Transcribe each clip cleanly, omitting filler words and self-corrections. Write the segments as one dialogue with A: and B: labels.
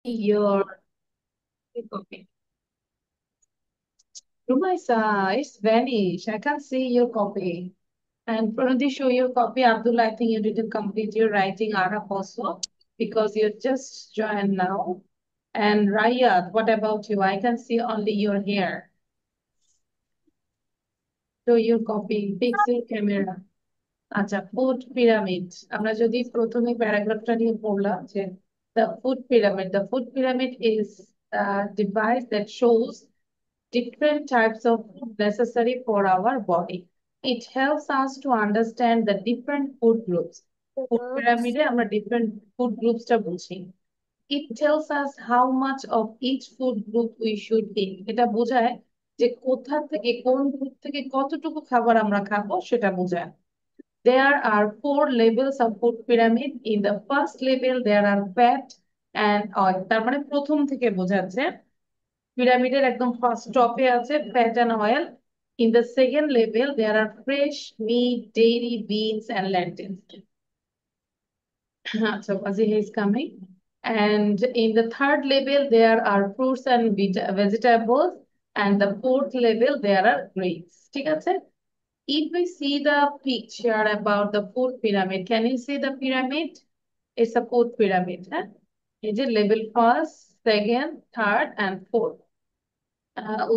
A: your copy. Rumaisa, it's vanished. I can't see your copy. And Pranati, show your copy. Abdullah, I think you didn't complete your writing. Arab also, because you just joined now. And Rayat, what about you? I can see only your hair. Show your copy. Pixel camera. আচ্ছা, food pyramid. আমরা যদি প্রথমে প্যারাগ্রাফটা নিয়ে পড়লাম যে the food pyramid is a device that shows different types of food necessary for our body. It helps us to understand the different food groups. Food pyramid এ আমরা different food groups টা বুঝি। It tells us how much of each food group we should eat. এটা বোঝায় যে কোথা থেকে কোন group থেকে কতটুকু খাবার আমরা খাবো সেটা বোঝায়। There are four levels of food pyramid. In the first level, there are fat and oil. তার মানে প্রথম থেকে বোঝাচ্ছে পিরামিডের একদম ফার্স্ট টপে আছে fat and oil. In the second level, there are fresh meat, dairy, beans, and lentils. So Waziha is coming. And in the third level, there are fruits and vegetables. And the fourth level, there are grains. ঠিক আছে? If we see the picture about the food pyramid, can you see the pyramid? It's a food pyramid. Huh? Is it level first, second, third, and fourth?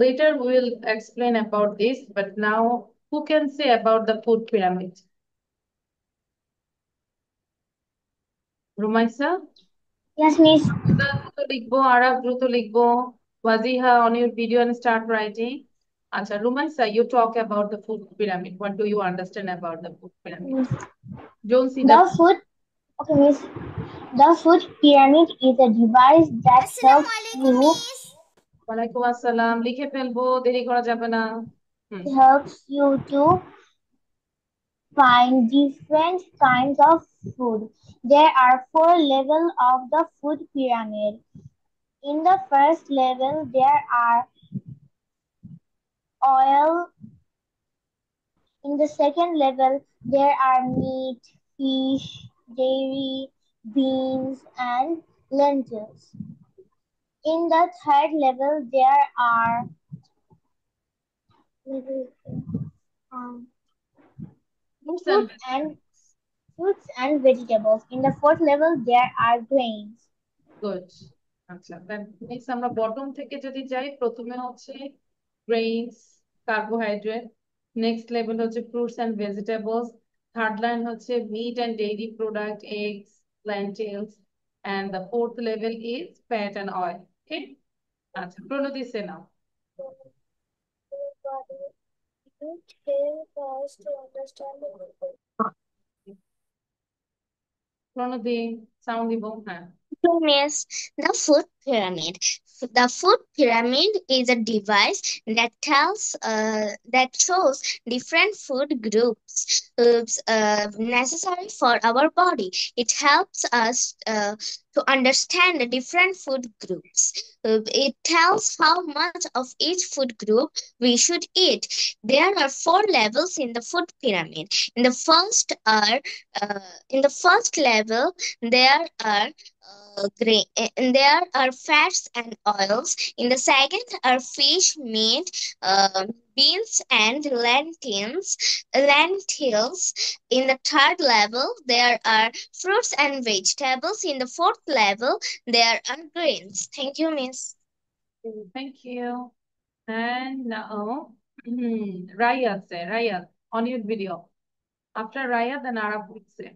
A: Later we will explain about this, but now who can say about the food pyramid? Rumaisa?
B: Yes, Miss.
A: দ্রুত লিখবো, আরাফ দ্রুত লিখবো, Waziha on your video and start writing. Acha, Rumaisa, you talk about the food pyramid. What do you understand about the food pyramid?
B: Miss.
A: Don't see the
B: The food, okay, Miss. The food pyramid is a device that
C: আসসালামু আলাইকুম miss.
A: ওয়ালাইকুম আসসালাম। লিখে ফেলবো, দেরি করা যাবে না।
B: helps you to find different kinds of food. There are four levels of the food pyramid. In the first level, there are oil. In the second level, there are meat, fish, dairy, beans, and lentils. In the third level, there are um,
A: Fruits and
B: fruits and fruits and vegetables. In the fourth level, there are grains.
A: Good. আচ্ছা, next আমরা bottom থেকে যদি যাই, প্রথমে হচ্ছে grains, carbohydrate. Next level হচ্ছে fruits and vegetables. Third line হচ্ছে meat and dairy product, eggs, lentils, and the fourth level is fat and oil. Okay, আচ্ছা, Pranati say now.
B: It helps us to understand
A: Pranati sound দিব, হ্যাঁ।
C: Miss, the food pyramid. The food pyramid is a device that shows different food groups necessary for our body. It helps us to understand the different food groups. It tells how much of each food group we should eat. There are four levels in the food pyramid. In the first level, there are there are fats and oils. In the second are fish, meat, beans, and Lentils. In the third level, there are fruits and vegetables. In the fourth level, there are grains. Thank you, Miss.
A: Thank you. And now, Rayat say, Rayat, on your video. After Rayat, then Arab would say.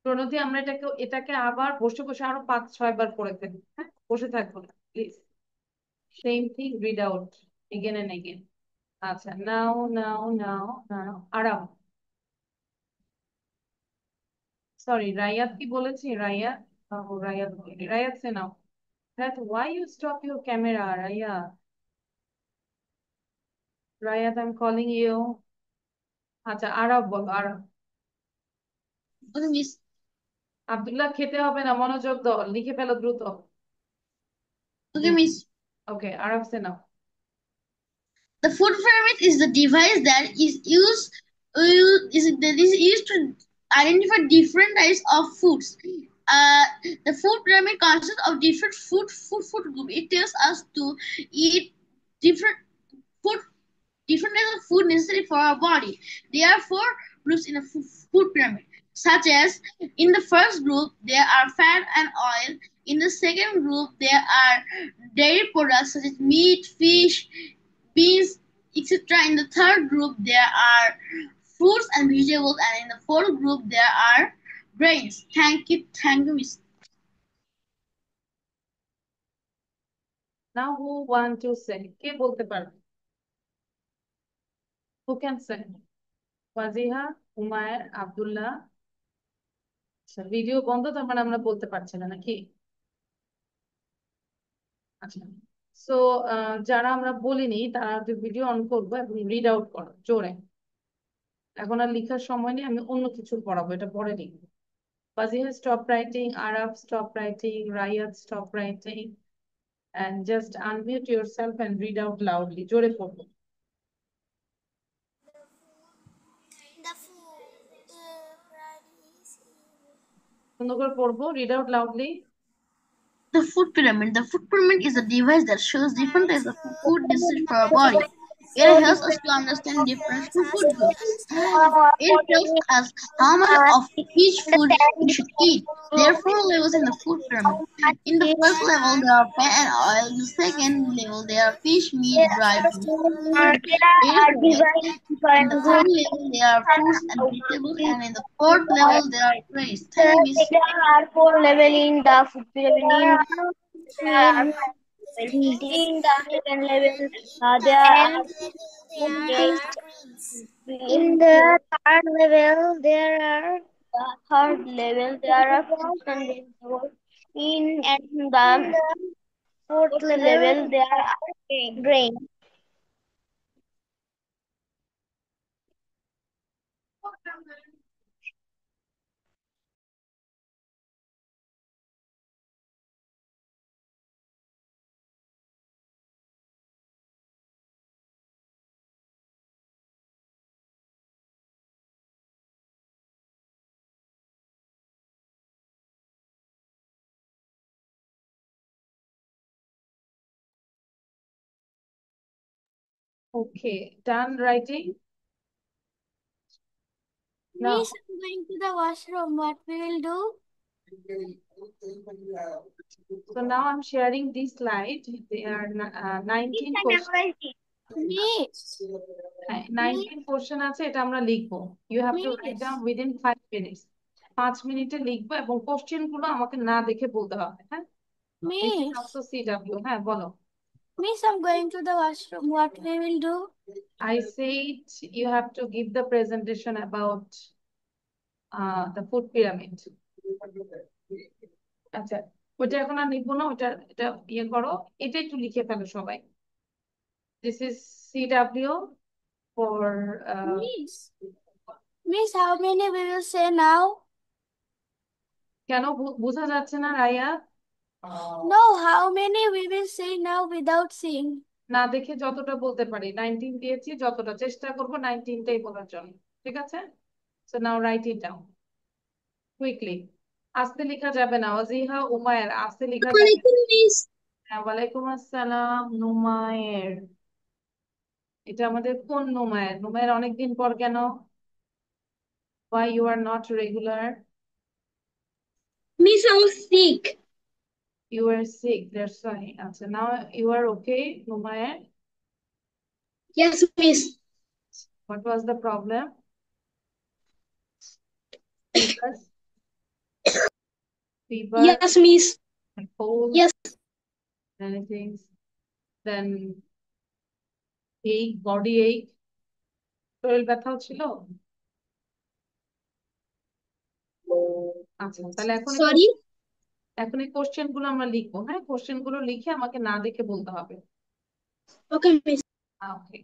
A: প্রণতি, আমরা এটাকে আবার বসে বসে আরো 5-6 বার পড়ে ফেলি। হ্যাঁ, বসে থাকবো না please. Same thing read out again and again. আচ্ছা, নাও নাও নাও নাও আরাম। সরি, রায়াত কি বলেছি? রায়াত, রায়াত বলি, রায়াত সে নাও। That why you stop your camera, Rayat? Rayat, I'm calling you. আচ্ছা, আরব বলো, আরব।
B: Miss.
A: আব্দুল্লাহ, খেতে হবে না, মনোযোগ দাও, লিখে ফেলো দ্রুত।
B: Okay, Miss.
A: Okay, Arab say now.
B: The food pyramid is the device that is used to identify different types of foods.
D: the food pyramid consists of different food group. It tells us to eat different food different types of food necessary for our body. There are four groups in a food pyramid, such as in the first group there are fat and oil. In the second group there are dairy products such as meat, fish, beans, etc. In the third group there are fruits and vegetables, and in the fourth group there are grains. Thank you, Miss.
A: Now who want to say? কে বলতে পারবে? Who can say? Wajiha, Umair, Abdullah. আচ্ছা, video বন্ধ, তার মানে আমরা বলতে পারছি না নাকি? আচ্ছা, সো যারা আমরা বলিনি তারা ভিডিও অন করবো এবং রিড আউট করো জোরে। এখন আর লেখার সময় নেই, আমি অন্য কিছু পড়াবো, এটা পরে লিখবো। Fazia, stop writing. Arab, stop writing. Rayat, stop writing. And just unmute yourself and read out loudly. জোরে পড়বো। সুন্দর করে পড়বো, read out loudly.
D: The food pyramid. The food pyramid is a device that shows different types of food necessary for our body. It helps us to understand different food groups. It tells us how much of each food we should eat. There are four levels in the food pyramid. In the first level, there are fat and oil. In the second level, there are fish, meat, dry meat, in the third level, there are fruits and vegetables, and in the fourth level, there are grains. Thank you, Miss.
B: There are four levels in the food pyramid. In the second level, there are food grains. In the third level, there are fruits and vegetables. In the fourth level, there are grains.
A: Okay, done writing? Now,
B: Miss, I'm going to the washroom. What we will do?
A: so now I'm sharing this slide. They are 19 questions.
B: Miss,
A: 19 question আছে, এটা আমরা লিখবো। You have to write down within 5 minutes. 5 মিনিটে লিখবো এবং question গুলো আমাকে না দেখে বলতে হবে। হ্যাঁ, this is
B: Miss,
A: also CW. হ্যাঁ, বলো।
B: Miss, I'm going to the washroom. What we will do?
A: I said you have to give the presentation about the food pyramid. আচ্ছা, ওটা এখন আর লিখবো না, ওটা এটা ইয়ে করো, এটা একটু লিখে ফেলো সবাই। This is CW for
B: Miss, how many we will say now?
A: কেন বোঝা যাচ্ছে না Raya?
B: No, how many we will say now without seeing?
A: না দেখে যতটা বলতে পারি। 19 দিয়েছি, যতটা চেষ্টা করবো 19টাই বলার জন্য। ঠিক আছে? So now write it down quickly. আস্তে লেখা যাবে না। ওয়াজিহা, উমায়ের, আস্তে লেখা যাবে না। হ্যাঁ, ওয়ালাইকুম আসসালাম নুমায়ের। এটা আমাদের কোন নুমায়ের? নুমায়ের অনেকদিন পর কেন? Why you are not regular?
D: Miss, I was sick.
A: You were sick, that's why. আচ্ছা, now you are okay, নুমায়ের?
D: Yes, Miss.
A: What was the problem? Fever? Fever?
D: Yes, Miss.
A: Cold?
D: Yes.
A: Many things. Then ache, body ache. শরীর ব্যথাও ছিল? আচ্ছা, তাহলে
D: Sorry.
A: এখন এই question গুলো আমরা লিখবো। হ্যাঁ, কোশ্চেন গুলো লিখে আমাকে না দেখে বলতে হবে।
D: Okay, Miss.
A: Okay.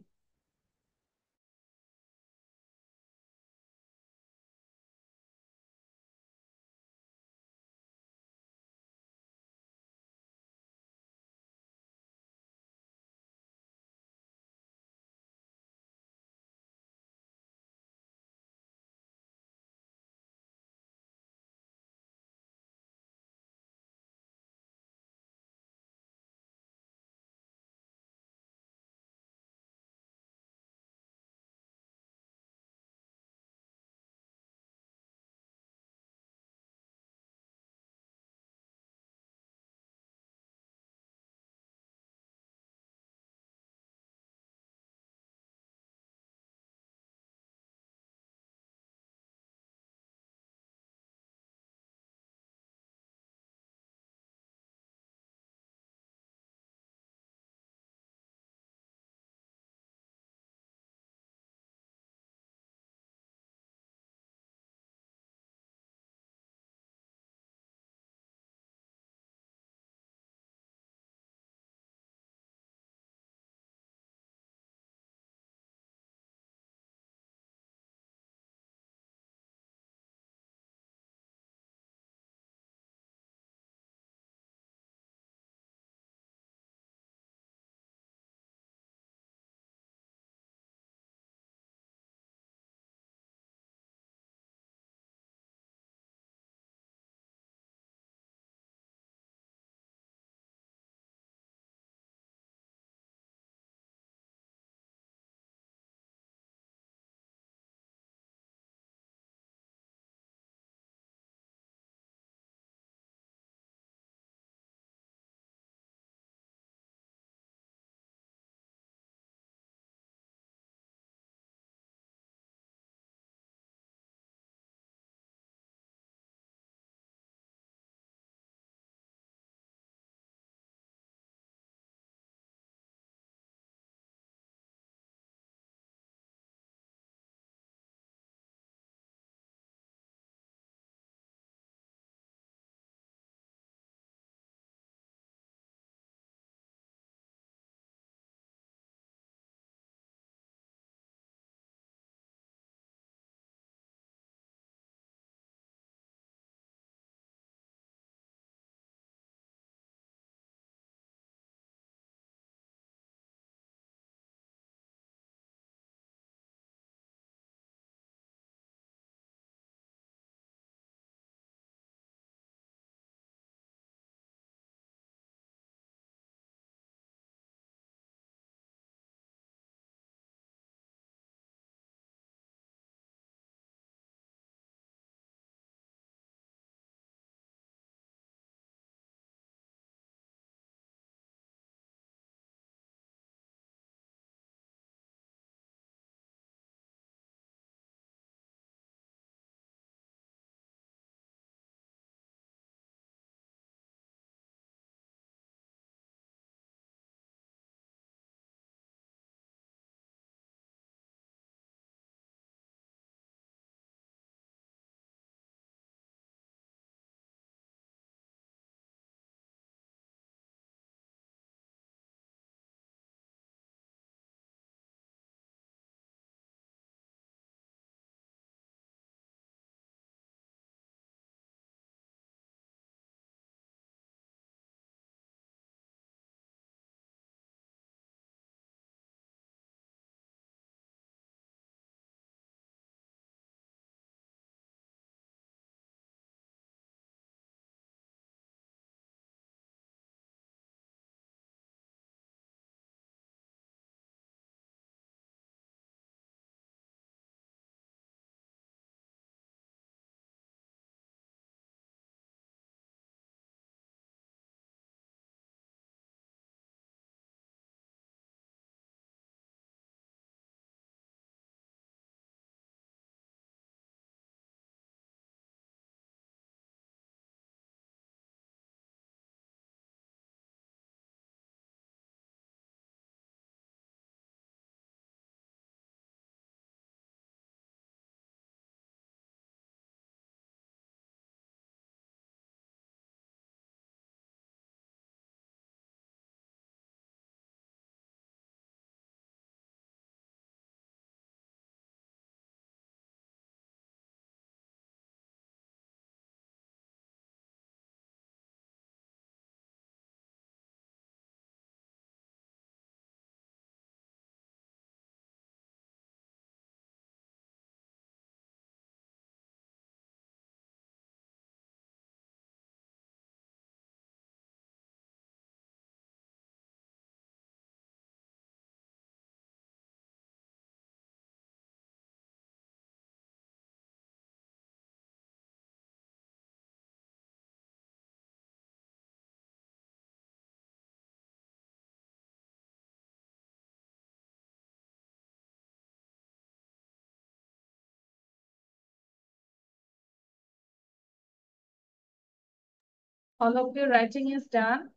A: All of your writing is done?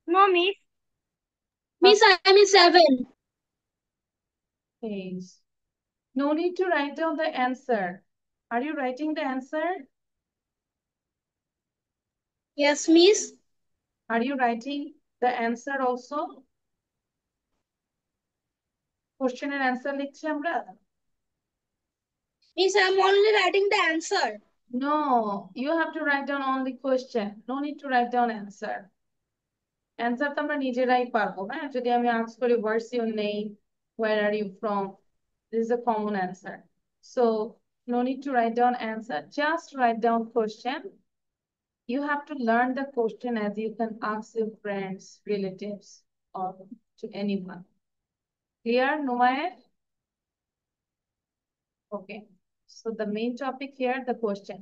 B: No, miss.
D: Miss, I am in 7.
A: Please. No need to write down the answer. Are you writing the answer?
D: Yes, miss.
A: Are you writing the answer also? Question and answer লিখছি আমরা?
D: Miss, I am only writing the answer.
A: No, you have to write down only question. No need to write down answer. Answer তো আমরা নিজেরাই পারবো, হ্যাঁ? যদি আমি ask করি what's your name, where are you from, this is a common answer. So no need to write down answer, just write down question. You have to learn the question as you can ask your friends, relatives, or to anyone. Clear, Numair? Okay. So the main topic here, the question.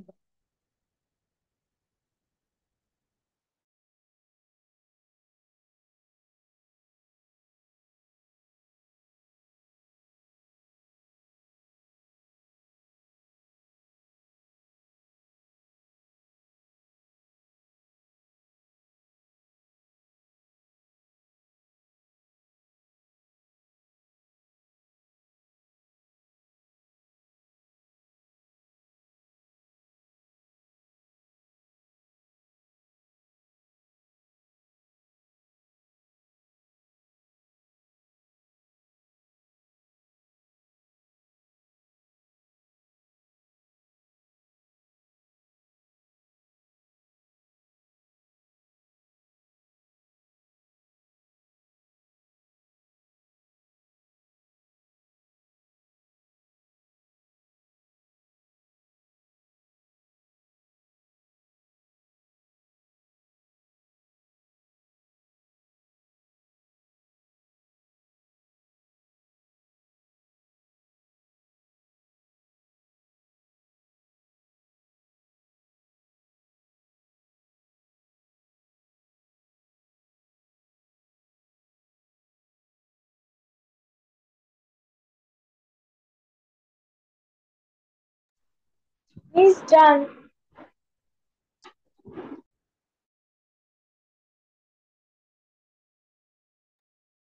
B: Miss done.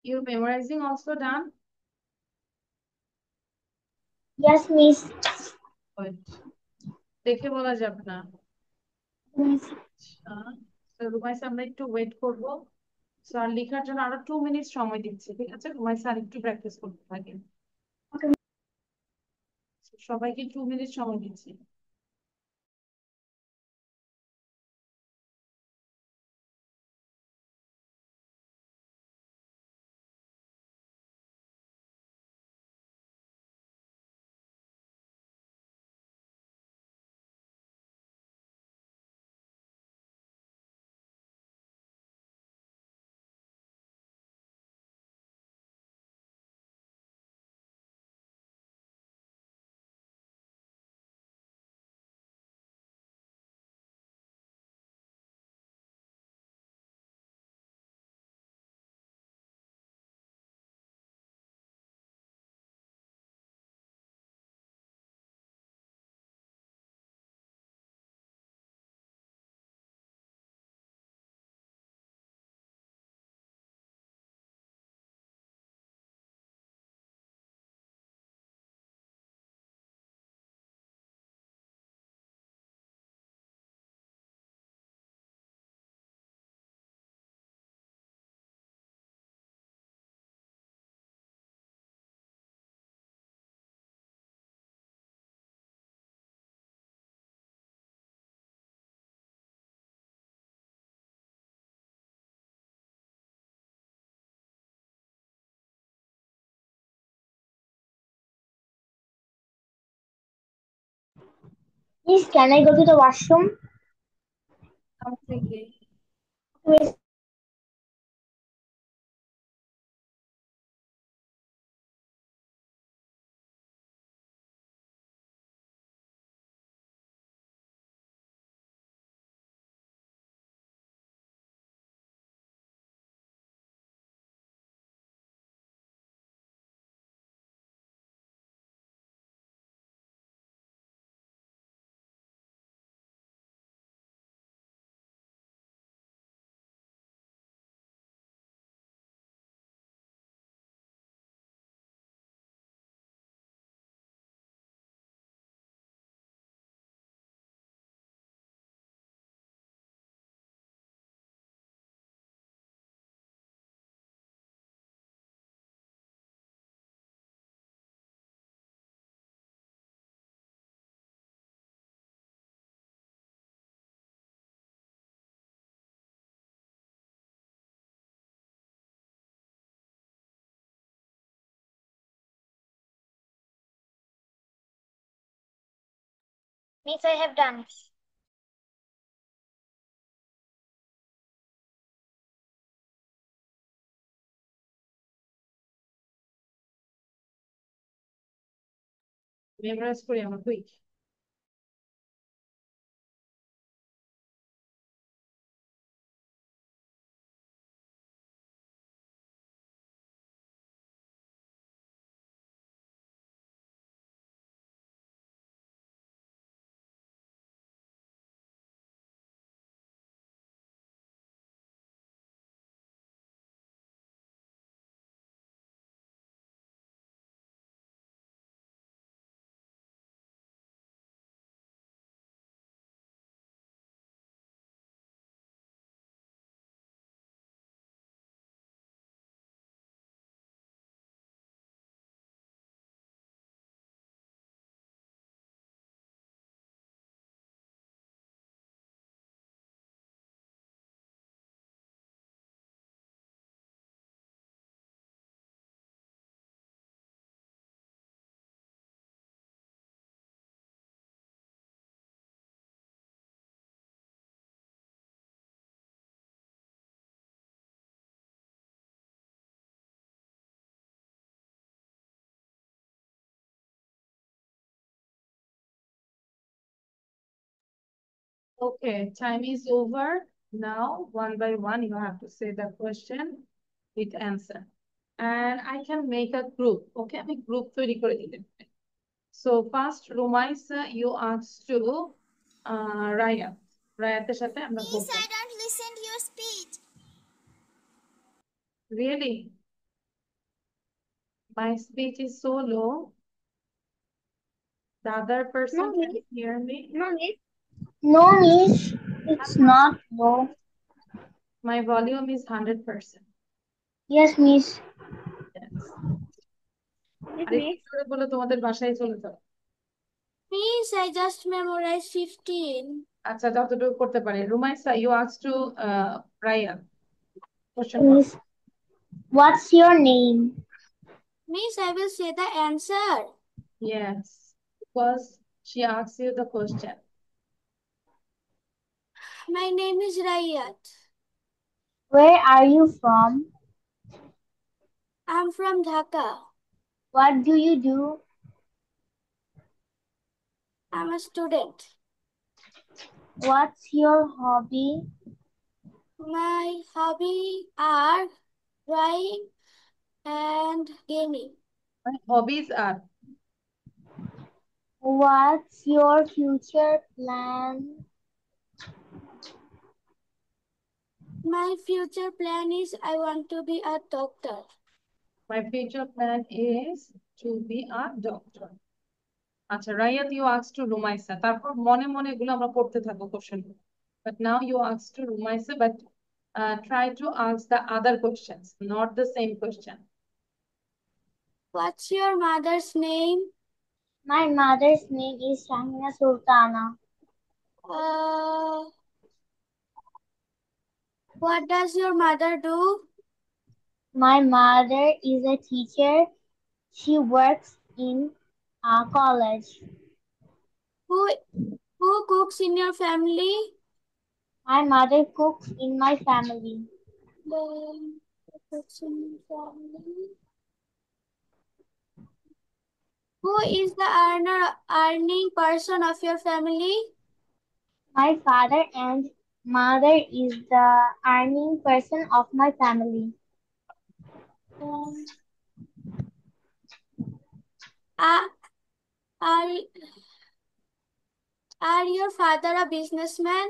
A: Your memorizing also done?
B: Yes, miss.
A: Good. দেখে বলা যাবে না।
B: Miss.
A: তো রুমাইসা আমরা একটু wait করবো। Sir লেখার জন্য আরো 2 মিনিট সময় দিচ্ছি, ঠিক আছে? রুমাইসা আর একটু প্র্যাকটিস করতে থাকেন।
B: Okay.
A: সবাইকে 2 মিনিট সময় দিচ্ছি।
B: Miss, can I go to the washroom?
A: Completely.
B: Miss, Miss, I have done.
A: Memorise করি আমরা quick. Okay, time is over. Now, one by one, you have to say the question with answer. And I can make a group. Okay, আমি group তৈরি করে দিলাম। So first, Rumaisa, you asked to Rayat. Rayat's সাথে আমরা group
B: Miss, I don't listen to your speech.
A: Really? My speech is so low. The other person
B: No,
A: can
B: Miss.
A: hear me.
B: No, Miss. No, Miss. It's not low.
A: My volume is 100%.
B: Yes, Miss.
A: Yes.
B: Yes,
A: আর একটু
B: Miss.
A: জোরে বলে তোমাদের বাসায় চলে যাও।
B: Miss, I just memorized 15.
A: আচ্ছা, যতটুকু করতে পারি। Rumaisa, you asked to Rayat. Question করো।
B: Miss, what's your name? Miss, I will say the answer.
A: Yes, because she asked you the question.
B: My name is Rayat. Where are you from? I'm from Dhaka. What do you do? I'm a student. What's your hobby? My hobby are drawing and gaming.
A: My hobbies are,
B: What's your future plan? My future plan is I want to be a doctor.
A: my future plan is to be a doctor. আচ্ছা, Rayat, you asked to Rumaisa. তারপর মনে মনে এগুলো আমরা পড়তে থাকবো question. But now you asked to Rumaisa, but try to ask the other questions, not the same question.
B: What's your mother's name? My mother's name is Shahina Sultana. What does your mother do? My mother is a teacher. She works in a college. Who cooks in your family? My mother cooks in my family. Who cooks in your family? Who is the earning person of your family? My father and mother is the earning person of my family. Are, are, are your father a businessman?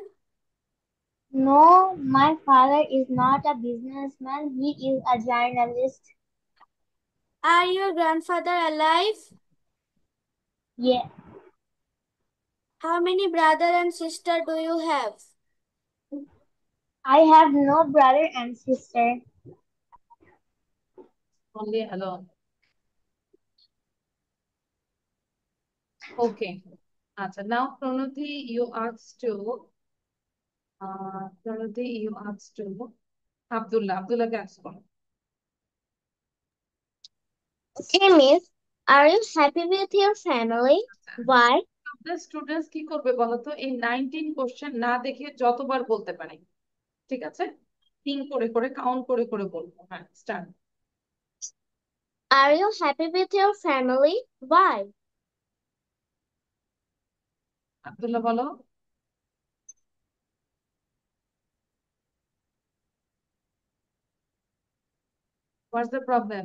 B: No, my father is not a businessman. He is a journalist. Are your grandfather alive? Yeah. How many brother and sister do you have? I have no brother and sister.
A: Only alone. Okay. আচ্ছা, now Pranati, you asked to Pranati, you asked to Abdullah. Abdullahকে ask করো।
C: Okay, Miss. Are you happy with your family? Why?
A: আমাদের students কি করবে বলতো, এই 19 question না দেখে যতবার বলতে পারে, ঠিক আছে? থিঙ্ক করে করে কাউন্ট করে করে বলবো। হ্যাঁ, start.
C: Are you happy with your family? Why?
A: Abdullah বলো। What's the problem?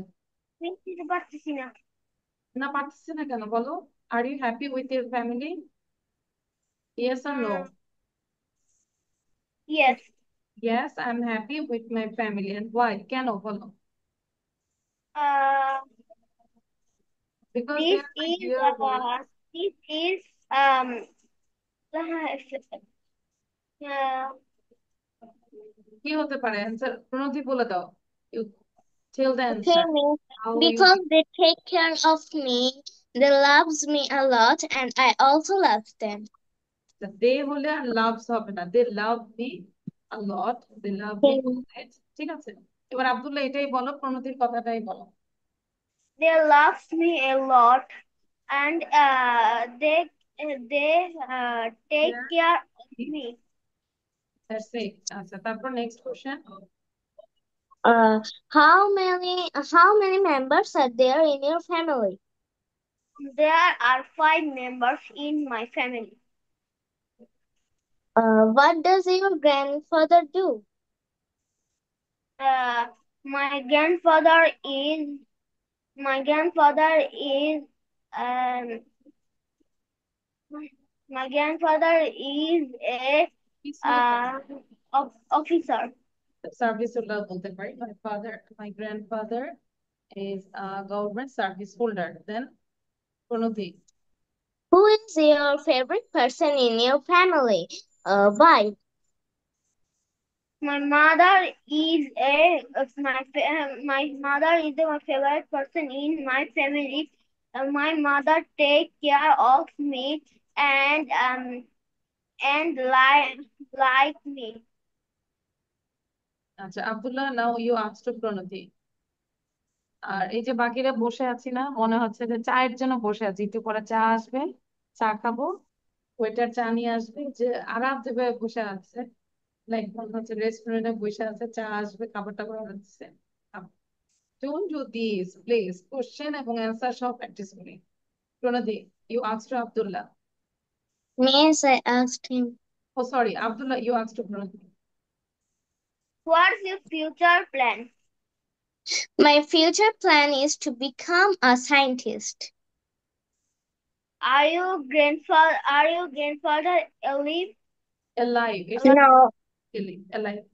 A: না পারতেছি না কেন বলো? Are you happy with your family? Yes or no?
B: Yes.
A: Yes, I am happy with my family. And why? কেন বলো?
B: Uh,
A: because they
B: this
A: are my
B: is
A: dear ones.
B: this is um
A: কি হতে পারে? Answer Pranati বলে দাও। You tell the
C: Okay,
A: answer.
C: means
A: how you
C: because they take care of me, they loves me a lot, and I also love them.
A: They হলে আর loves হবে না, they love me a lot, they love me
C: Hmm.
A: Always. ঠিক আছে, এবার আব্দুল্লাহ এটাই বলো, প্রণতির কথাটাই বলো।
B: they loves me a lot, and they take care of me.
A: That's it. আচ্ছা, তারপর next question.
C: Uh, how many members are there in your family?
B: There are 5 members in my family.
C: What does your grandfather do?
B: Uh, my grandfather is my grandfather is um my grandfather is a officer.
A: Service holder বলতে পারি। My grandfather is government service holder. Then Pranati.
C: Who is your favorite person in your family? Why?
B: My mother is my mother is my favorite person in my family. My mother take care of me and like me.
A: আচ্ছা Abdullah, now you ask to Pranati. আর এই যে বাকিরা বসে আছি না, মনে হচ্ছে যে চায়ের জন্য বসে আছি, একটু পরে চা আসবে, চা খাবো, ওয়েটার চা নিয়ে আসবে, যে আরাম দেবে বসে আছে, লাইক মনে হচ্ছে রেস্টুরেন্টে বসে আছে, চা আসবে, খাবার টাবার অর্ডার দিচ্ছে। Don't do this please, question এবং অ্যান্সার সব প্র্যাকটিস করি। Pranati, you ask to Abdullah.
C: Means I asked him.
A: Oh sorry, Abdullah you ask to Pranati.
B: What's your future plan?
C: My future plan is to become a scientist.
B: Are your grandfather alive?
A: alive, it's
C: No,
A: alive.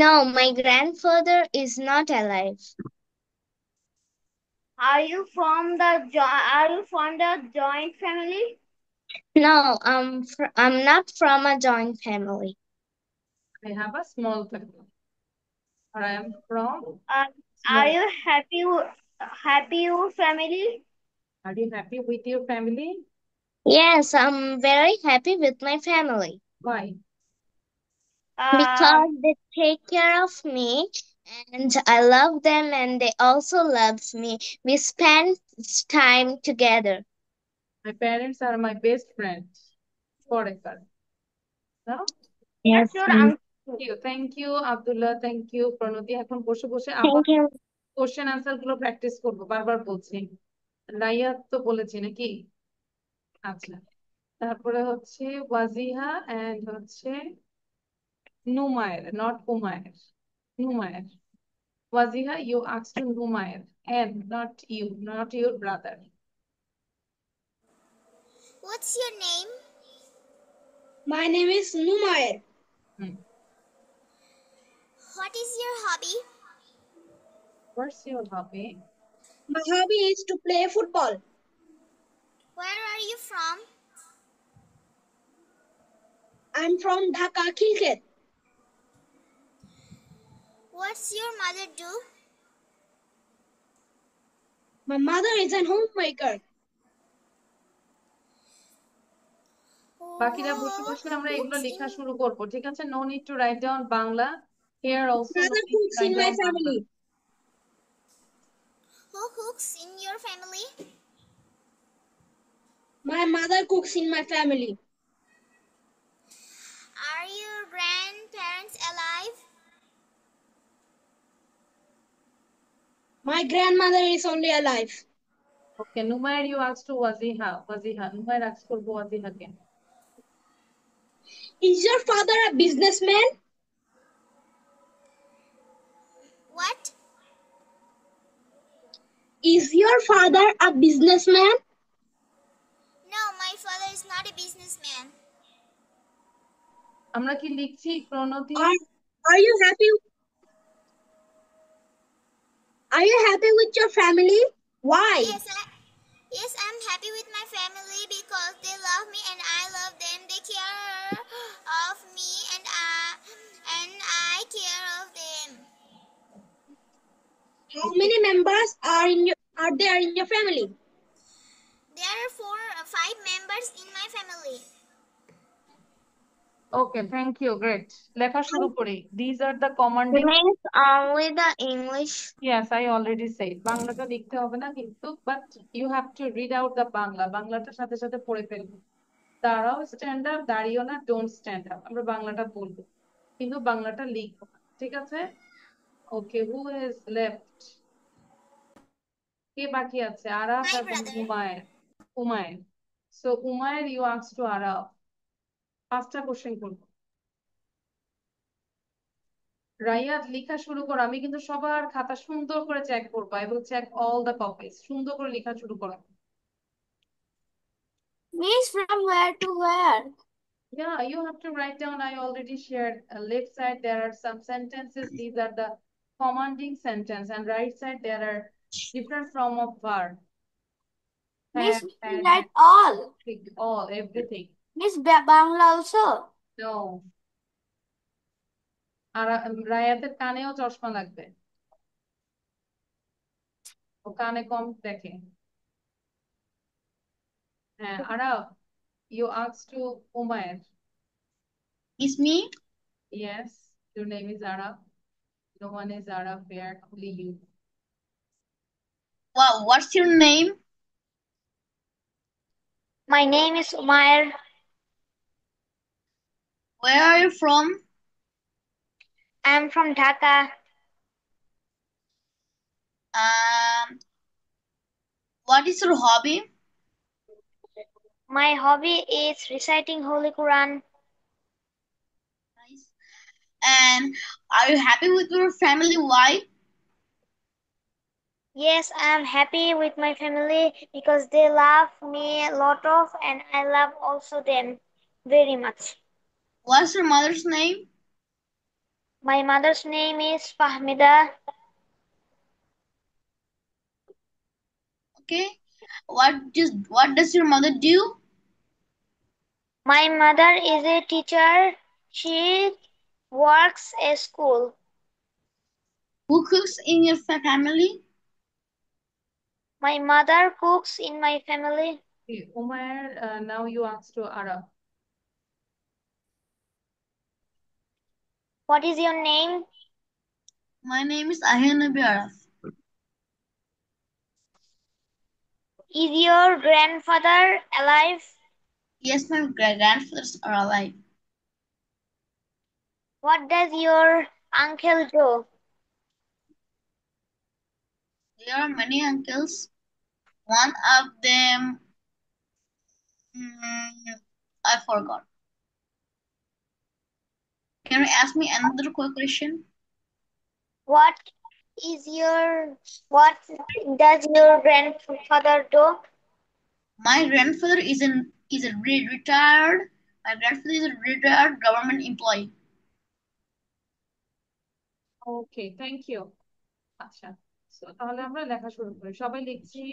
C: no, my grandfather is not alive.
B: Are you from the joint family?
C: No, I'm not from a joint family.
A: I have a small family, or I am from
B: Are
A: small.
B: you happy your family?
A: Are you happy with your family?
C: Yes, I'm very happy with my family
A: Why?
C: because they take care of me and I love them and they also love me. We spend time together.
A: My parents are my best friends forever. No?
C: Yes,
B: What's your uncle?
A: Thank you, Abdullah. Thank you, প্রণতি। এখন বসে বসে আবার
C: thank you.
A: Question answer গুলো practice করবো, বারবার বলছি। রাইয়া তো বলেছি নাকি? আচ্ছা, তারপরে হচ্ছে ওয়াজিহা এন্ড হচ্ছে Numayer, not Umayer, Numayer. Wajiha, you asked to Numayer and not you, not your brother.
E: What's your name?
D: My name is Numair.
E: What is your hobby?
A: What's your hobby?
D: My hobby is to play football.
E: Where are you from?
D: I'm from Dhaka, Khilkhet.
E: What's your mother do?
D: My mother is an homemaker.
A: বাকিরা বসে বসে আমরা এগুলো লেখা শুরু করবো, ঠিক আছে? No need to write down Bangla. Here also no
D: Brother
A: need to
D: cooks
A: write
D: in my
A: down Bangla.
D: family.
E: Who cooks in your family?
B: My mother cooks in my family.
E: Are your grandparents alive?
B: My grandmother is only alive.
A: Okay, Numair, you asked to Waziha. Numair asked করবো ওয়াজিহাকে।
B: Is your father a businessman?
E: What?
B: Is your father a businessman?
E: No, my father is not a businessman.
A: আমরা কি লিখছি প্রণতি?
B: Are you happy? Are you happy with your family? Why?
E: Yes, I'm happy with my family because they love me and I love them. They care of me and I care of them.
B: How many members are there in your family?
E: There are 5 members in my family.
A: Okay, thank you. Great. লেখা শুরু করি। These are the commanding.
C: Means only the English.
A: Yes, I already said. বাংলাটা লিখতে হবে না কিন্তু, but you have to read out the Bangla. বাংলাটার সাথে সাথে পড়ে ফেলবে। দাঁড়াও, স্ট্যান্ড আপ, দাঁড়িও না, ডোন্ট স্ট্যান্ড আপ। আমরা বাংলাটা বলবো কিন্তু বাংলাটা লিখবো না, ঠিক আছে? ওকে, হু ইজ লেফট? কে বাকি আছে? আরাফ
E: My
A: এবং
E: brother.
A: Umayer. So Umayer, you ask to Araf. 5টা কোশ্চেন করবো। রাইয়াদ, লেখা শুরু করো। আমি কিন্তু সবার খাতা সুন্দর করে চেক করবো। I will check all the copies. সুন্দর করে লেখা শুরু করো।
B: Miss, from where to where?
A: Yeah, you have to write down. I already shared. Left side, there are some sentences. These are the commanding sentence. And right side, there are different form of verb.
B: Miss,
A: Have,
B: we
A: had,
B: write all.
A: all, everything.
B: Miss, Bangla also.
A: No. আর রায়াতের কানেও চশমা লাগবে। ও কানে কম দেখে। হ্যাঁ, Araf, you asked to Umair.
D: It's me.
A: Yes, your name is Araf. No one is Araf here, only you.
D: Wow, what's your name?
B: My name is Umair.
D: Where are you from?
B: I'm from Dhaka.
D: What is your hobby?
B: My hobby is reciting Holy Quran.
D: Nice. And are you happy with your family? Why?
B: Yes, I'm happy with my family because they love me a lot of and I love also them very much.
D: What's your mother's name?
B: My mother's name is Fahmida.
D: Okay. What does your mother do?
B: My mother is a teacher. She works at school.
D: Who cooks in your family?
B: My mother cooks in my family.
A: Okay, Umair, now you ask to Araf.
B: What is your name?
D: My name is Ahian Nabi Araf.
B: Is your grandfather alive?
D: Yes, my grandfathers are alive.
B: What does your uncle do?
D: There are many uncles. One of them, I forgot. Can you ask me another quick question?
B: What what does your grandfather do?
D: My grandfather is a retired. My grandfather is a retired government employee.
A: Okay, thank you. আচ্ছা, so তাহলে আমরা লেখা শুরু করি। সবাই লিখছি?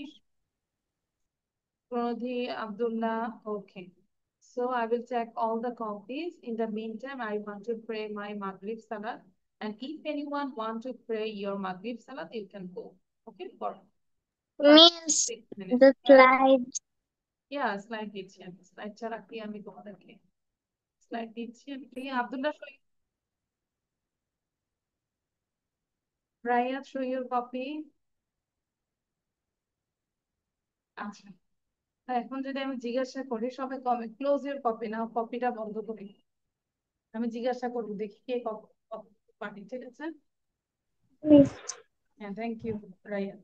A: Pranodhi, Abdullah, okay. So I will check all the copies. In the meantime, I want to pray my Maghrib Salat. And if anyone want to pray your Maghrib Salat, you can go. Okay, for
C: Means
A: 6 minutes.
C: the slide.
A: Yeah, slide দিচ্ছি আমি। Slide ছাড়া কি আমি তোমাদেরকে slide দিচ্ছি আমি। Abdullah, Rayat, show your copy. আচ্ছা, এখন যদি আমি জিজ্ঞাসা করি, সবাই কমে ক্লোজ ইউর কপি, না কপিটা বন্ধ করি। আমি জিজ্ঞাসা করবো, দেখি কে পার্টি, ঠিক আছে?
B: Miss.
A: হ্যাঁ, thank you Raiya.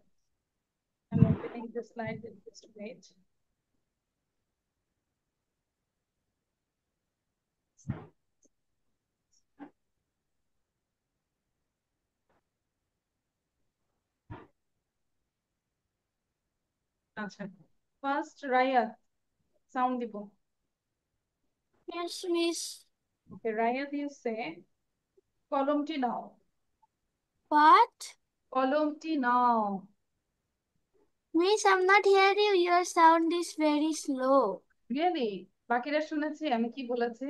A: I'm opening the slide in this page. আচ্ছা, ফার্স্ট রাইয়া সাউন্ড দিব।
B: Yes, Miss.
A: Okay, Raiya you say কলমটি নাও।
B: What?
A: কলমটি নাও।
B: Miss, I'm not hearing you. Your sound is very slow.
A: Really? বাকিরা শুনেছি আমি কি বলেছি?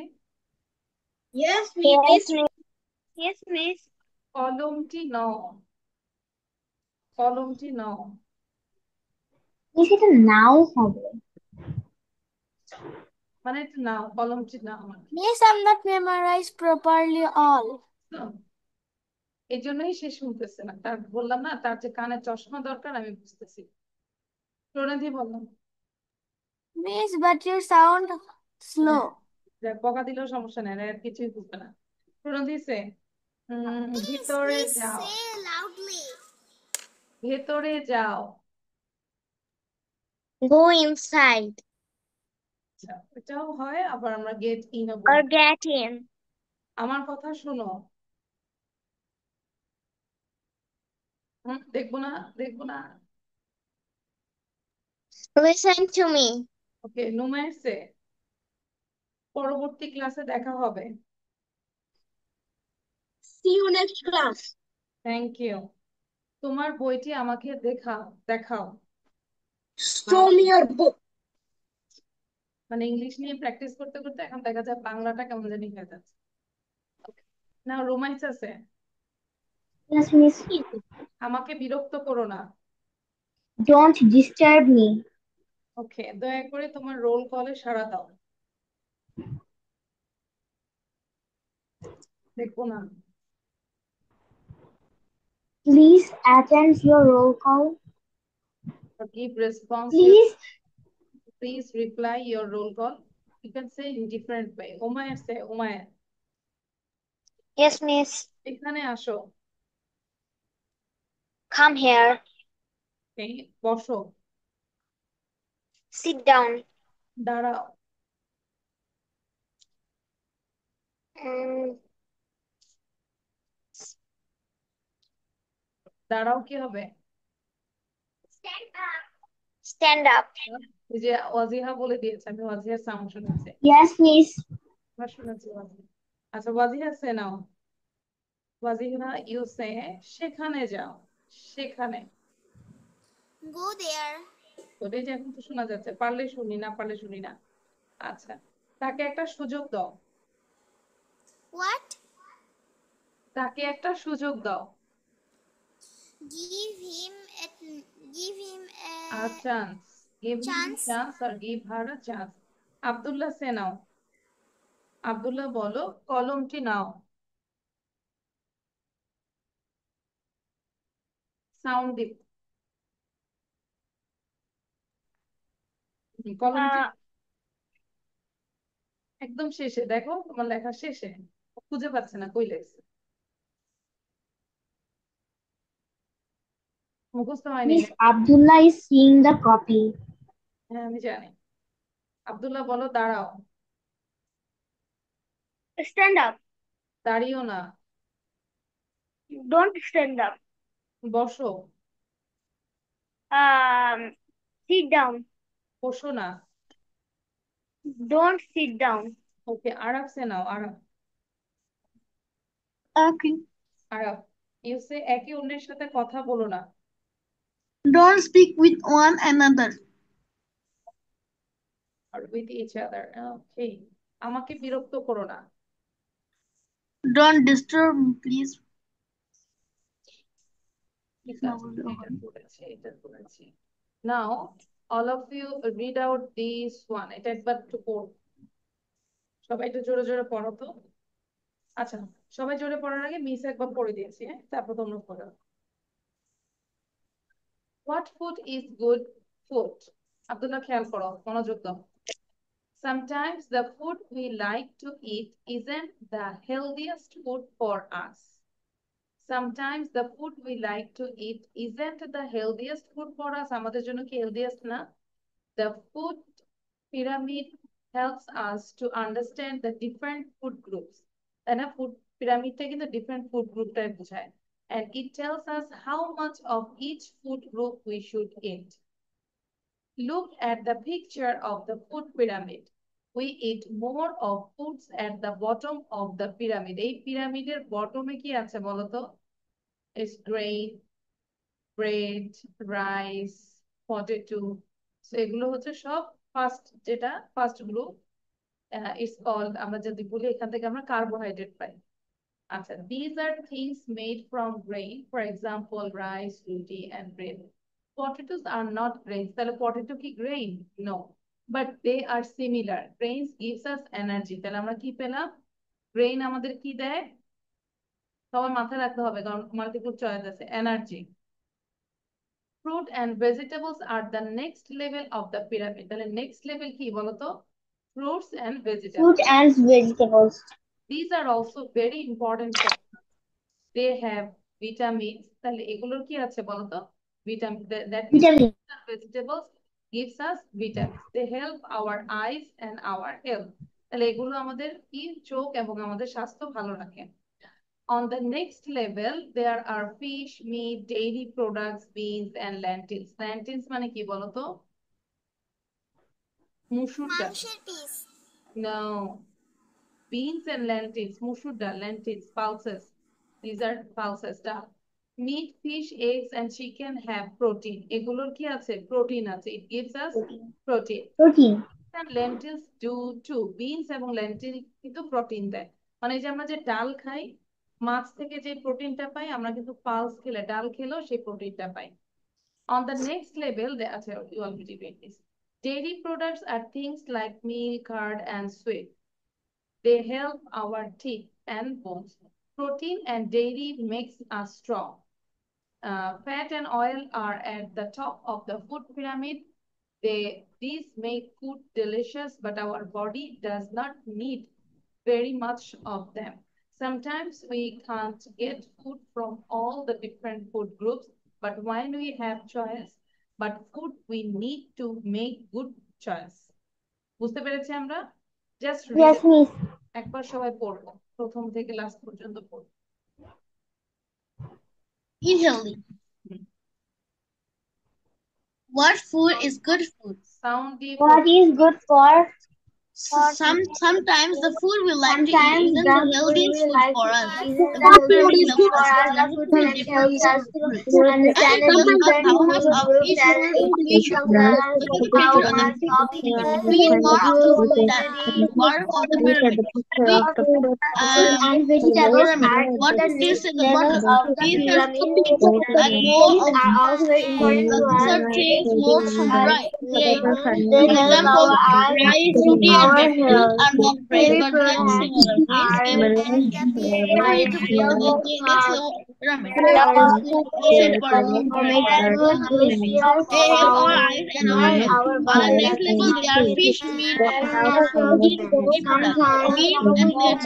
D: Yes,
B: Yes,
D: Miss.
B: Miss. Yes, Miss.
A: কলমটি নাও। কলমটি নাও।
B: Miss, এটা নাও হবে।
A: মানে এটা নাও, কলমটি নাও।
B: Miss, I'm not memorized properly all.
A: এই জন্যই সে শুনতেছে না। তার বললাম না, তার যে কানে চশমা দরকার, আমি বুঝতেছি। প্রণাধি বললাম।
B: Miss, but your sound slow.
A: যাক, বকা দিলেও সমস্যা নেই, আর কিছুই বুঝবে না। প্রণধি সে
E: Miss,
A: ভিতরে
E: please
A: যাও।
E: say loudly.
A: ভেতরে যাও।
C: Go inside
A: আচ্ছা, এটাও হয়, আবার আমরা গেট ইন
C: or
A: বলি।
C: get in.
A: আমার কথা শোনো। দেখবো না, দেখবো না।
C: Listen to me.
A: ওকে, নুমাইসে পরবর্তী ক্লাসে দেখা হবে।
D: See you next class.
A: Thank you. তোমার বইটি আমাকে দেখাও।
D: Show me your book.
A: মানে ইংলিশ নিয়ে প্র্যাকটিস করতে করতে এখন দেখা যায় বাংলাটা কেমন জানি হয়ে যাচ্ছে। না, রোমান্স আছে।
B: Yes, Miss.
A: আমাকে বিরক্ত করো না।
B: Don't disturb me.
A: ওকে, দয়া করে তোমার রোল কলে সাড়া দাও। দেখবো না।
B: Please attend your roll call.
A: Or give response.
B: Please.
A: Please reply your roll call. You can say in different way. Umair say Umair.
B: Yes, Miss.
A: এখানে আসো।
B: Come here.
A: এই বসো।
B: Sit down.
A: দাঁড়াও।
B: Um,
A: দাঁড়াও কি হবে?
B: stand up.
A: এই যে ওয়াজিহা বলে দিয়েছে, আমি ওয়াজিহার সাউন্ড শুনেছি।
B: Yes, Miss.
A: আমরা শুনেছি ওয়াজিহা। আচ্ছা, ওয়াজিহা সে নাও। ওয়াজিহা ইউ সে সেখানে যাও। সেখানে।
E: Go there.
A: ওটাই যে এখন তো শোনা যাচ্ছে, পারলে শুনি, না পারলে শুনি না। আচ্ছা, তাকে একটা সুযোগ দাও।
E: What?
A: তাকে একটা সুযোগ দাও।
E: Give him a give him
A: A chance. Give him a
E: chance.
A: chance or give her a chance. Abdullah সে নাও। আব্দুল্লাহ বলো, কলমটি নাও। সাউন্ড দিন। কলমটি একদম শেষে দেখো, তোমার লেখা শেষে। খুঁজে পাচ্ছে না কই লেখছে, মুখস্থ হয়নি।
B: Miss Abdullah is seeing the copy.
A: হ্যাঁ, আমি জানি। আব্দুল্লাহ বলো, দাঁড়াও।
B: Stand up.
A: দাঁড়িও না।
B: Don't stand up.
A: বসো।
B: Sit down.
A: বসো না।
B: Don't sit down.
A: Okay, Araf say now. Araf.
D: Okay.
A: Araf you say একে অন্যের সাথে কথা বলো না।
D: Don't speak with one another.
A: আর উইথ ইচ আদার। ওকে, আমাকে বিরক্ত করো না।
D: Don't disturb me, please.
A: ঠিক আছে, এটা করেছি। Now all of you read out this one. এটা একবার একটু পড়ো, সবাই একটু জোরে জোরে পড়ো তো। আচ্ছা, সবাই জোরে পড়ার আগে মিস একবার পড়ে দিয়েছি, হ্যাঁ, তারপর তোমরা পড়ো। What food is good food? Abdullah খেয়াল করো, মনোযোগ দাও। Sometimes the food we like to eat isn't the healthiest food for us. Sometimes the food we like to eat isn't the healthiest food for us. আমাদের জন্য কি healthiest না? The food pyramid helps us to understand the different food groups. তাই না? Food pyramid টা কিন্তু different food group টাই বোঝায়। And it tells us how much of each food group we should eat. Look at the picture of the food pyramid. We eat more of foods at the bottom of the pyramid. এই পিরামিডের বটমে কি আছে বলো তো? Is grain, bread, rice, potato. So এগুলো হচ্ছে সব first, যেটা ফার্স্ট গ্রুপ। ইটস কল্ড, আমরা যদি বলি এখান থেকে আমরা কার্বোহাইড্রেট পাই। আচ্ছা, these are things made from grain, for example rice, roti and bread. Potatoes are not grains. তাহলে পটেটো কি grain? No, but they are similar. Grains gives us energy. তাহলে আমরা কি পেলাম? grain আমাদের কি দেয়? সবার মাথায় রাখতে হবে, কারণ মাল্টিপল চয়েস আছে। Energy. Fruit and vegetables are the next level of the pyramid. তাহলে next level কি বলতো? Fruits and vegetables.
B: Fruit and vegetables.
A: These are also very important for us. They have vitamins. তাহলে এগুলোর কি আছে বলতো? Vitamin. That means
B: Vitamin.
A: fruits and vegetables gives us vitamins. They help our eyes and our health. তাহলে এগুলো আমাদের কি চোখ এবং আমাদের স্বাস্থ্য ভালো রাখে। On the next level, there are fish, meat, dairy products, beans, and lentils. Lentils মানে কি বলতো? মুসুর ডাল।
E: মাংসের piece.
A: No. Beans and lentils, মুসুর ডাল, lentils, pulses. These are pulses, ডাল। Meat, fish, eggs, and chicken have protein. এগুলোর কি আছে? Protein আছে. It gives us protein.
B: Protein.
A: And lentils do too. Beans এবং lentil কিন্তু প্রোটিন দেয়। মানে যে আমরা যে ডাল খাই, মাছ থেকে যে প্রোটিনটা পাই, আমরা কিন্তু পালস খেলে, ডাল খেলেও সেই প্রোটিনটা পাই। On the next level, there are, you already read this. Dairy products are things like milk, curd, and sweet. They help our teeth and bones. Protein and dairy makes us strong. Fat and oil are at the top of the food pyramid. These make food delicious, but our body does not need very much of them. Sometimes we can't get food from all the different food groups, but when we have choice, but food we need to make good choice. বুঝতে পেরেছি আমরা? Just read
B: Yes,
A: it.
B: miss.
A: একবার সবাই পড়বো, প্রথম থেকে last পর্যন্ত পড়বো।
D: Eat healthy. What food is good food?
A: Sound deep.
B: What is good for?
D: Sometimes the food we like to eat
B: Sometimes
D: isn't
B: the
D: the
B: food
D: healthiest
B: we
D: food
B: like
D: for
B: to
D: us.
B: eat
D: The
B: isn't the
D: food
B: healthiest
D: pyramid
B: food
D: helps
B: for
D: us
B: us.
D: to
B: The food
D: understand
B: pyramid
D: different
B: helps us
D: food
B: to
D: groups. And
B: understand
D: it
B: the
D: tells us
B: different
D: how
B: food
D: much of
B: groups,
D: each
B: and
D: food
B: it
D: we should
B: tells us
D: look at the
B: how
D: picture on the
B: much of each
D: pyramid.
B: food
D: We eat more of the
B: group
D: food
B: we
D: that
B: should
D: is
B: eat.
D: bottom of the pyramid. We
B: Fruit and vegetables
D: pyramid.
B: are
D: What
B: the
D: is
B: next
D: at the
B: level
D: bottom?
B: of the
D: These are
B: pyramid.
D: things like more
B: These
D: of
B: are also very important to
D: these
B: us.
D: are things more from the right. They,
B: They
D: for
B: help
D: example,
B: our eyes
D: rice,
B: and
D: roti, and
B: our
D: vegetables
B: health.
D: are not grains,
B: Dairy
D: but they are
B: products
D: similar. Grains
B: are
D: give
E: At the
D: energy
E: pyramid,
D: to
B: ideal
D: the next
B: for
D: level of the pyramid.
B: us
D: Also important
B: for
D: for
B: making
D: us.
B: food delicious
D: They help our
B: our
D: eyes and our
B: and
D: health.
B: our
D: On the
B: body
D: next
B: does
D: level,
B: not
D: there are
B: need
D: fish,
E: and
D: meat,
B: natural
D: dairy products.
B: Sometimes
D: Meat
B: we
D: and
B: can't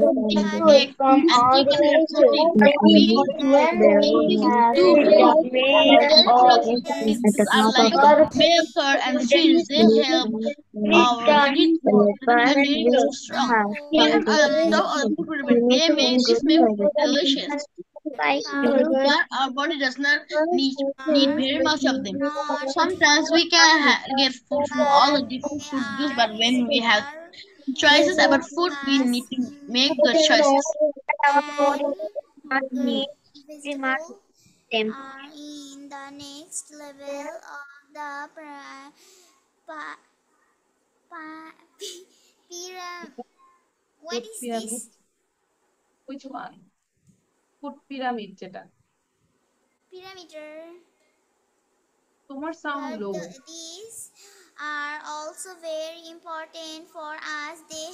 D: meat,
B: food
D: egg,
B: from
D: and
B: all
D: chicken have
B: the
D: protein. Beans
B: when we have
D: do too.
B: vitamin
D: Dairy
B: or
D: products are like
B: but
D: milk, curd, and cheese. They help our teeth and dairy makes us strong. Fat and oil at the top of the pyramid. These make food delicious, but our body does not need very much of them. Sometimes we can get food from all the different food groups, but when we have choices about food, we need to make good choices.
E: and vegetable are in the next level of the pa- pyramid. What
A: Food
E: is
A: pyramid.
E: this?
A: Which one? Food pyramid যেটা।
E: Pyramid.
A: তোমার sound low.
E: These are also very important for us. They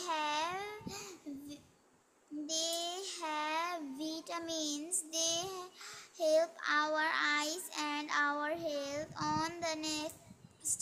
E: have vitamins. They help our eyes and our health. On the next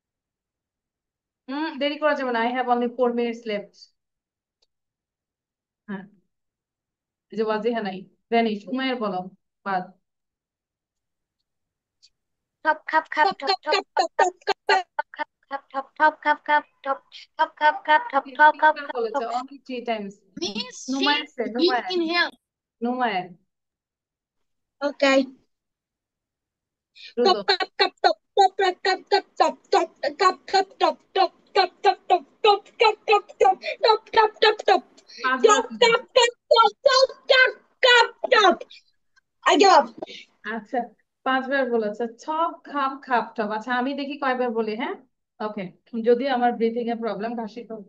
A: দেরি করা যাবে না। I have only 4 minutes left. হ্যাঁ, এই যে ওয়াজিহা নাই, ভ্যানিশ। উমায়ের বলো বাদ।
B: Top cup cup top top top top cup cup top top cup cup top top cup cup top top cup
A: তিনবার
B: cup
A: বলেছে,
B: top.
A: only 3 times.
D: Means
A: নুমায়ের
D: she
A: say,
D: being
A: নুমায়ের,
D: in hell.
A: নুমায়ের,
B: Okay.
A: দ্রুত।
B: Top cup cup top top cup cup cup top top cup cup top top cup cup top top cup cup top top cup top top
A: 5 বার
B: top
A: বলেছে।
B: cup cup top top cup cup top. I give up.
A: আচ্ছা, 5 বার বলেছে। ছপ খাপ খাপ top. আচ্ছা, আমি দেখি কয়বার বলি। হ্যাঁ, ওকে। যদি আমার ব্রিথিং এর প্রবলেম, কাশি করব।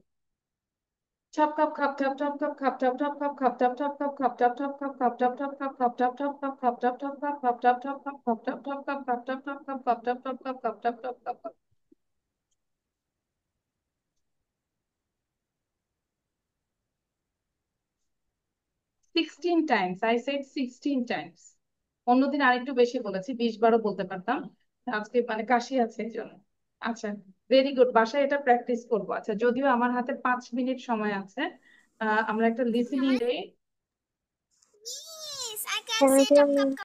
A: ছপ খাপ খাপ টপ টপ খাপ খাপ টপ টপ খাপ খাপ টপ টপ খাপ খাপ টপ টপ খাপ খাপ টপ টপ খাপ খাপ টপ টপ খাপ খাপ টপ টপ খাপ খাপ টপ টপ খাপ খাপ টপ টপ খাপ খাপ টপ টপ খাপ খাপ টপ টপ খাপ খাপ টপ টপ খাপ খাপ। 16 times. I said 16 times. অন্যদিন আরেকটু বেশি বলেছি, 20 বারও বলতে পারতাম। আজকে মানে কাশি আছে এই জন্য। আচ্ছা, ভেরি গুড। বাসায় এটা প্র্যাকটিস করবো। আচ্ছা, যদিও আমার হাতে 5 মিনিট সময় আছে, আমরা একটা listening A
E: Yes, I can say top, top,